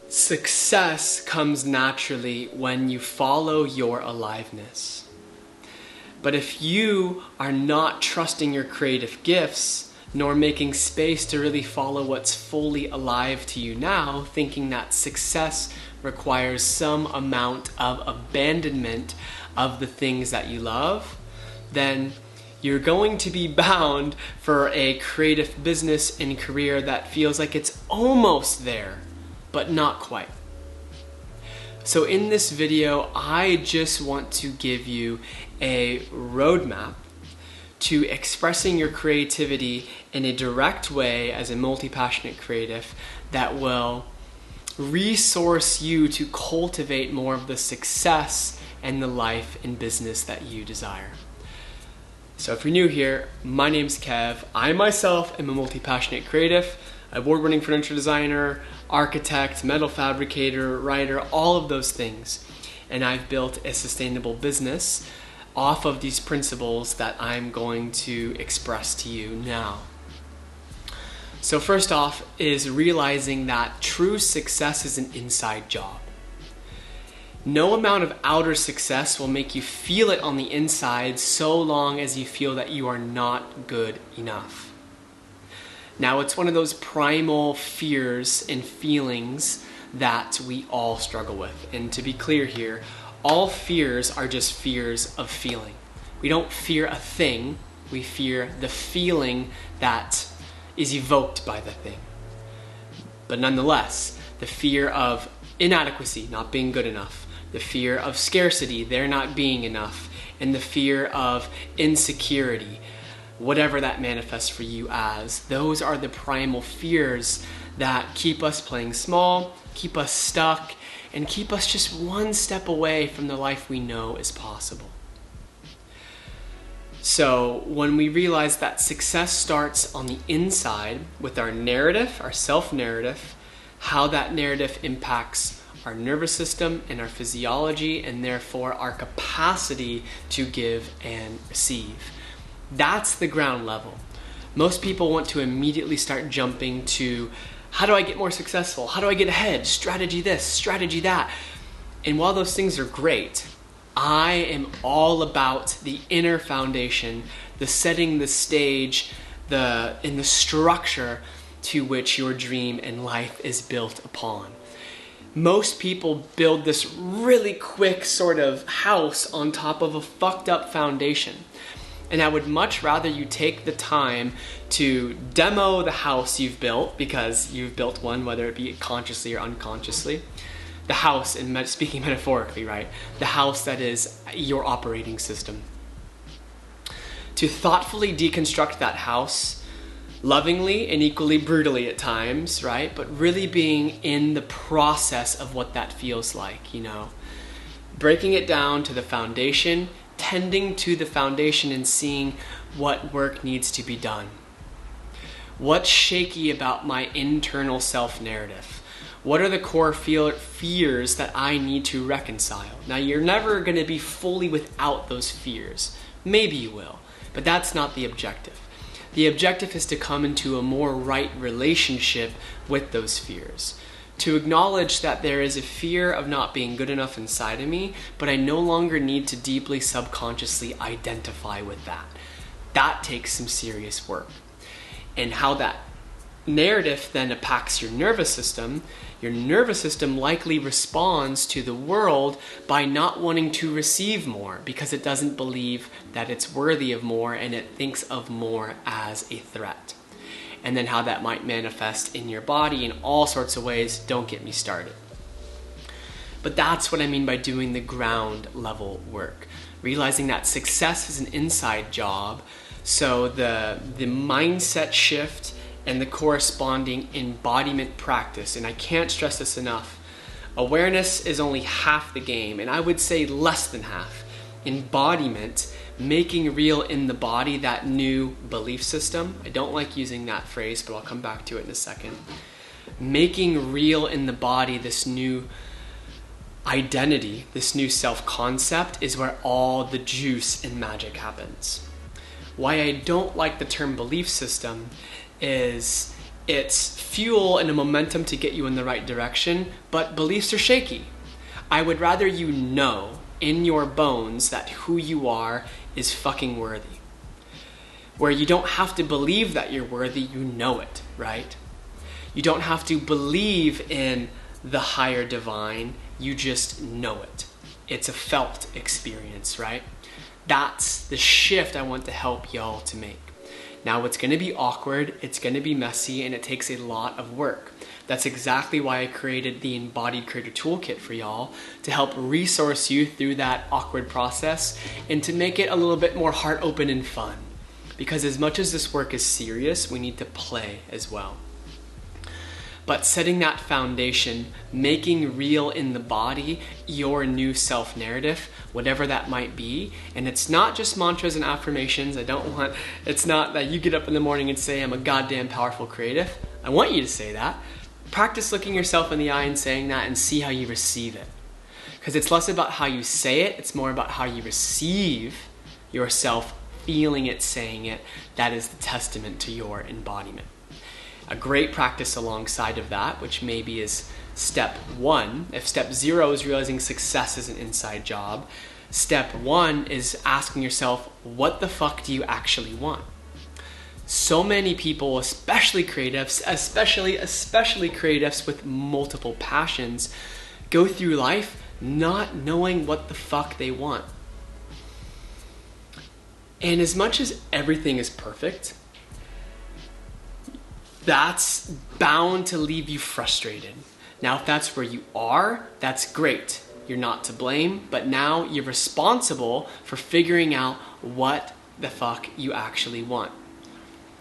Success comes naturally when you follow your aliveness. But if you are not trusting your creative gifts, nor making space to really follow what's fully alive to you now, thinking that success requires some amount of abandonment of the things that you love, then you're going to be bound for a creative business and career that feels like it's almost there, but not quite. So in this video, I just want to give you a roadmap to expressing your creativity in a direct way as a multi-passionate creative that will resource you to cultivate more of the success and the life and business that you desire. So if you're new here, my name's Kev. I myself am a multi-passionate creative, award-winning furniture designer, architect, metal fabricator, writer, all of those things. And I've built a sustainable business off of these principles that I'm going to express to you now. So first off is realizing that true success is an inside job. No amount of outer success will make you feel it on the inside so long as you feel that you are not good enough. Now, it's one of those primal fears and feelings that we all struggle with. And to be clear here, all fears are just fears of feeling. We don't fear a thing, we fear the feeling that is evoked by the thing. But nonetheless, the fear of inadequacy, not being good enough, the fear of scarcity, there not being enough, and the fear of insecurity, whatever that manifests for you as, those are the primal fears that keep us playing small, keep us stuck, and keep us just one step away from the life we know is possible. So when we realize that success starts on the inside with our narrative, our self-narrative, how that narrative impacts our nervous system and our physiology, and therefore our capacity to give and receive. That's the ground level. Most people want to immediately start jumping to, how do I get more successful? How do I get ahead? Strategy this, strategy that. And while those things are great, I am all about the inner foundation, the setting the stage, in the structure to which your dream and life is built upon. Most people build this really quick sort of house on top of a fucked up foundation. And I would much rather you take the time to demo the house you've built, because you've built one, whether it be consciously or unconsciously. The house, and speaking metaphorically, right? The house that is your operating system. To thoughtfully deconstruct that house, lovingly and equally brutally at times, right? But really being in the process of what that feels like, you know? Breaking it down to the foundation, tending to the foundation and seeing what work needs to be done. What's shaky about my internal self-narrative? What are the core fears that I need to reconcile? Now, you're never going to be fully without those fears. Maybe you will, but that's not the objective. The objective is to come into a more right relationship with those fears. To acknowledge that there is a fear of not being good enough inside of me, but I no longer need to deeply subconsciously identify with that. That takes some serious work. And how that narrative then impacts your nervous system likely responds to the world by not wanting to receive more because it doesn't believe that it's worthy of more, and it thinks of more as a threat. And then how that might manifest in your body in all sorts of ways, don't get me started. But that's what I mean by doing the ground level work. Realizing that success is an inside job, so the mindset shift and the corresponding embodiment practice, and I can't stress this enough, awareness is only half the game, and I would say less than half. Embodiment, making real in the body that new belief system. I don't like using that phrase, but I'll come back to it in a second. Making real in the body this new identity, this new self-concept, is where all the juice and magic happens. Why I don't like the term belief system is It's fuel and a momentum to get you in the right direction, but beliefs are shaky. I would rather you know in your bones that who you are is fucking worthy. Where you don't have to believe that you're worthy, you know it, right? You don't have to believe in the higher divine, you just know it. It's a felt experience, right? That's the shift I want to help y'all to make. Now, it's going to be awkward, it's going to be messy, and it takes a lot of work. That's exactly why I created the Embodied Creative Toolkit for y'all, to help resource you through that awkward process and to make it a little bit more heart open and fun. Because as much as this work is serious, we need to play as well. But setting that foundation, making real in the body your new self-narrative, whatever that might be. And it's not just mantras and affirmations. It's not that you get up in the morning and say, I'm a goddamn powerful creative. I want you to say that. Practice looking yourself in the eye and saying that and see how you receive it. Because it's less about how you say it, it's more about how you receive yourself feeling it, saying it. That is the testament to your embodiment. A great practice alongside of that, which maybe is step 1, if step 0 is realizing success is an inside job, step 1 is asking yourself, what the fuck do you actually want? So many people, especially creatives, especially creatives with multiple passions, go through life not knowing what the fuck they want. And as much as everything is perfect, that's bound to leave you frustrated. Now, if that's where you are, that's great. You're not to blame, but now you're responsible for figuring out what the fuck you actually want.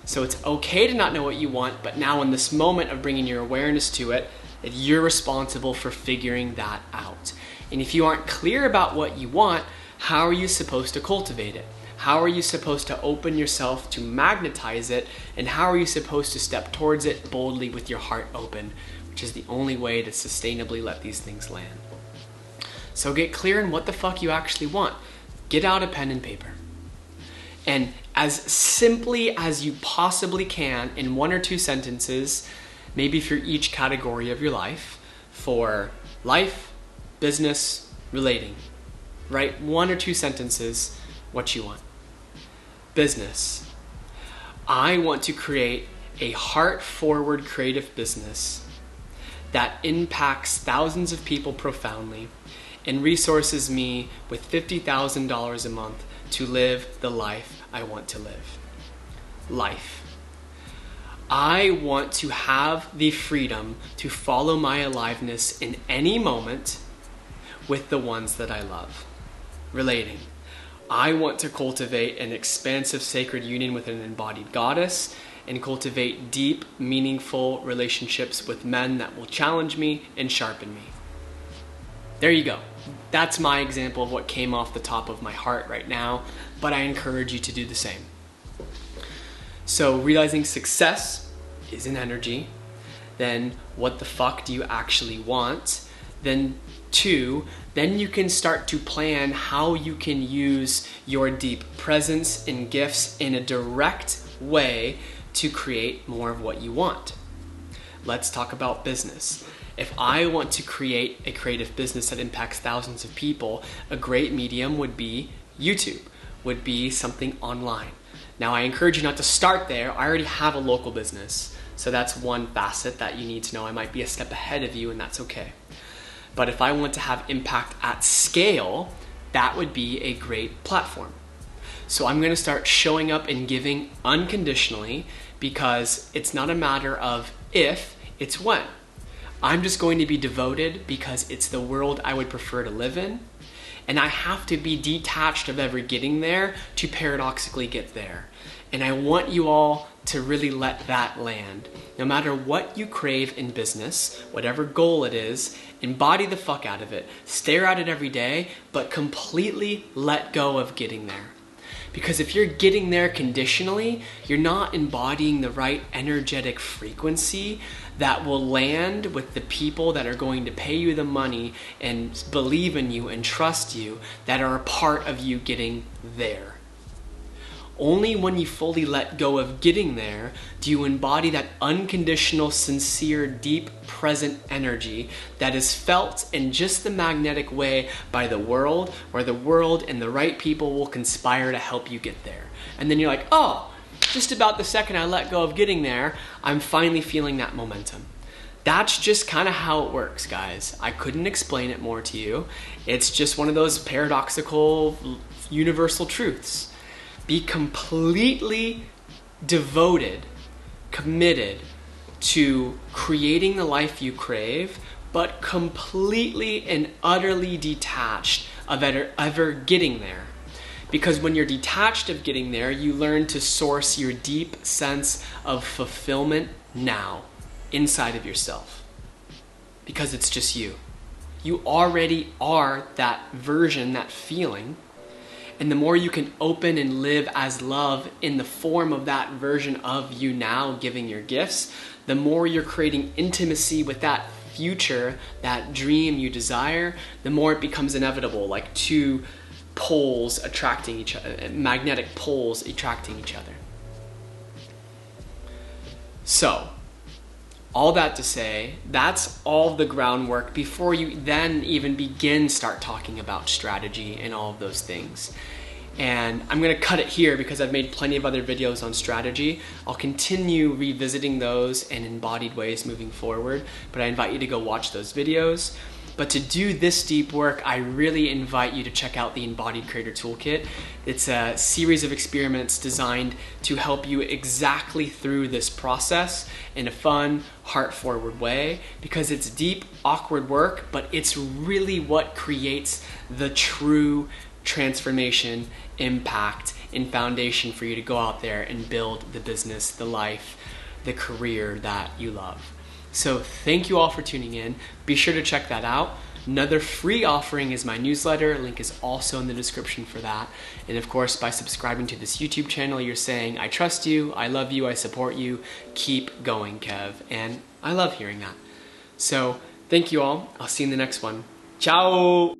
So it's okay to not know what you want, but now in this moment of bringing your awareness to it, you're responsible for figuring that out. And if you aren't clear about what you want, how are you supposed to cultivate it? How are you supposed to open yourself to magnetize it? And how are you supposed to step towards it boldly with your heart open, which is the only way to sustainably let these things land. So get clear on what the fuck you actually want. Get out a pen and paper. And as simply as you possibly can, in 1 or 2 sentences, maybe for each category of your life, for life, business, relating, write 1 or 2 sentences what you want. Business. I want to create a heart-forward creative business that impacts thousands of people profoundly and resources me with $50,000 a month to live the life I want to live. Life. I want to have the freedom to follow my aliveness in any moment with the ones that I love. Relating. I want to cultivate an expansive sacred union with an embodied goddess and cultivate deep, meaningful relationships with men that will challenge me and sharpen me. There you go. That's my example of what came off the top of my heart right now, but I encourage you to do the same. So realizing success is an energy, then what the fuck do you actually want? Then 2, then you can start to plan how you can use your deep presence and gifts in a direct way to create more of what you want. Let's talk about business. If I want to create a creative business that impacts thousands of people, a great medium would be YouTube, would be something online. Now, I encourage you not to start there. I already have a local business, so that's one facet that you need to know. I might be a step ahead of you, and that's okay. But if I want to have impact at scale, that would be a great platform. So I'm going to start showing up and giving unconditionally, because it's not a matter of if, it's when. I'm just going to be devoted because it's the world I would prefer to live in, and I have to be detached of ever getting there to paradoxically get there. And I want you all to really let that land. No matter what you crave in business, whatever goal it is, embody the fuck out of it. Stare at it every day, but completely let go of getting there. Because if you're getting there conditionally, you're not embodying the right energetic frequency that will land with the people that are going to pay you the money and believe in you and trust you, that are a part of you getting there. Only when you fully let go of getting there do you embody that unconditional, sincere, deep, present energy that is felt in just the magnetic way by the world, where the world and the right people will conspire to help you get there. And then you're like, oh, just about the second I let go of getting there, I'm finally feeling that momentum. That's just kind of how it works, guys. I couldn't explain it more to you. It's just one of those paradoxical, universal truths. Be completely devoted, committed to creating the life you crave, but completely and utterly detached of ever getting there. Because when you're detached of getting there, you learn to source your deep sense of fulfillment now, inside of yourself. Because it's just you. You already are that version, that feeling. And the more you can open and live as love in the form of that version of you now giving your gifts, the more you're creating intimacy with that future, that dream you desire, the more it becomes inevitable, like two poles attracting each other, magnetic poles attracting each other. So, all that to say, that's all the groundwork before you then even start talking about strategy and all of those things. And I'm going to cut it here because I've made plenty of other videos on strategy. I'll continue revisiting those in embodied ways moving forward, but I invite you to go watch those videos. But to do this deep work, I really invite you to check out the Embodied Creator Toolkit. It's a series of experiments designed to help you exactly through this process in a fun, heart-forward way, because it's deep, awkward work, but it's really what creates the true transformation, impact, and foundation for you to go out there and build the business, the life, the career that you love. So thank you all for tuning in. Be sure to check that out. Another free offering is my newsletter. Link is also in the description for that. And of course, by subscribing to this YouTube channel, you're saying, I trust you, I love you, I support you. Keep going, Kev. And I love hearing that. So thank you all. I'll see you in the next one. Ciao.